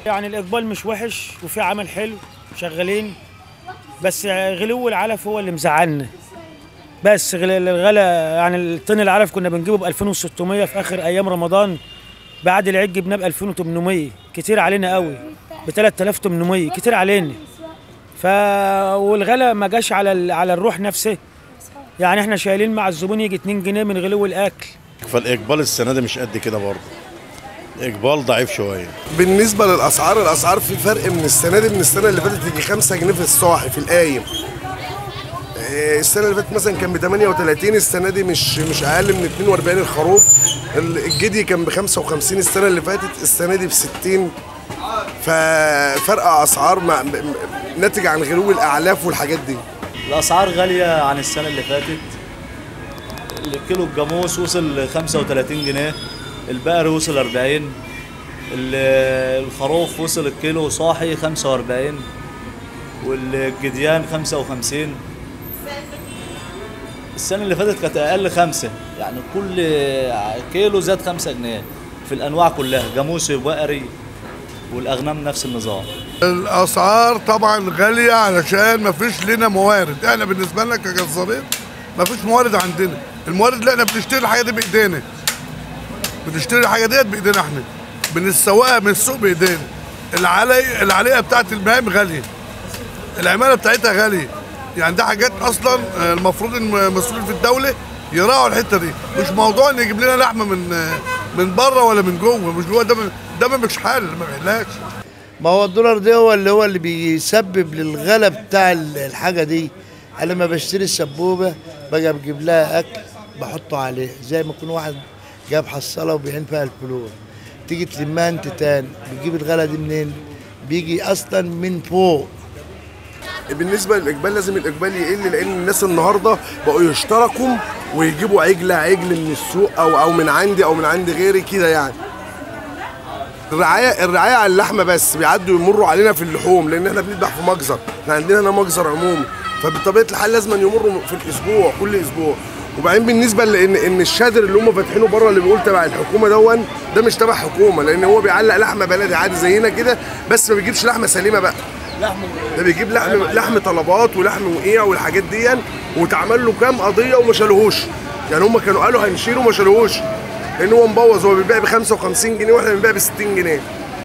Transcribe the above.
يعني الاقبال مش وحش وفي عمل حلو شغالين، بس غلو العلف هو اللي مزعلنا. بس الغلا يعني الطن العلف كنا بنجيبه ب 2600 في اخر ايام رمضان، بعد العيد جبناه ب 2800، كتير علينا قوي. ب 3800 كتير علينا. والغلا ما جاش على الروح نفسه، يعني احنا شايلين مع الزبون يجي 2 جنيه من غلو الاكل. فالاقبال السنه دي مش قد كده برضه، اقبال ضعيف شويه. بالنسبه للاسعار، الاسعار في فرق من السنه دي من السنه اللي فاتت، يجي 5 جنيه في الصاحي في القايم. السنه اللي فاتت مثلا كان ب 38، السنه دي مش اقل من 42 الخروف. الجدي كان ب 55 السنه اللي فاتت، السنه دي ب 60. ففرق اسعار ناتج عن غلو الاعلاف والحاجات دي. الاسعار غاليه عن السنه اللي فاتت. الكيلو الجاموس وصل 35 جنيه، البقر وصل 40، الخروف وصل الكيلو صاحي 45، والجديان 55. السنة اللي فاتت كانت أقل 5، يعني كل كيلو زاد 5 جنيه في الأنواع كلها، جاموسي وبقري، والأغنام نفس النظام. الأسعار طبعا غالية علشان مفيش لنا موارد، احنا بالنسبة لنا كجزارين مفيش موارد عندنا، الموارد اللي احنا بنشتري الحاجة دي بإيدينا. بنشتري الحاجة ديت بإيدينا احنا. بنسوقها من السوق بإيدينا. العليقة بتاعت المهام غالية. العمالة بتاعتها غالية. يعني ده حاجات اصلا المفروض المسؤولين في الدوله يراعوا الحته دي، مش موضوع ان يجيب لنا لحمه من بره ولا من جوه، مش جوه ده مش حل، ما بيحلهاش. ما هو الدولار ده هو اللي بيسبب للغلا بتاع الحاجه دي. انا لما بشتري السبوبه باجي بجيب لها اكل بحطه عليه، زي ما يكون واحد جاب حصاله وبيعين فيها الفلوس، تيجي تلمها انت تاني. بتجيب الغلا دي منين؟ بيجي اصلا من فوق. بالنسبه للاقبال لازم الاقبال يقل، لان الناس النهارده بقوا يشتركوا ويجيبوا عجل من السوق او من عندي او من عند غيري كده. يعني الرعايه على اللحمه بس، بيعدوا يمروا علينا في اللحوم، لان احنا بنذبح في مجزر، احنا عندنا هنا مجزر عمومي، فبطبيعه الحال لازم يمروا في الاسبوع كل اسبوع. وبعدين بالنسبه لان الشادر اللي هم فاتحينه بره اللي بيقول تبع الحكومه ده مش تبع حكومه، لان هو بيعلق لحمه بلدي عادي زينا كده، بس ما بيجيبش لحمه سليمه بقى. ده بيجيب لحم طلبات ولحم وقيع والحاجات دي، واتعمل له كام قضيه وما شالوهوش. يعني هم كانوا قالوا هنشيله وما شالوهوش، لان هو مبوظ. هو بيبيع ب 55 جنيه واحنا بنبيع ب 60 جنيه.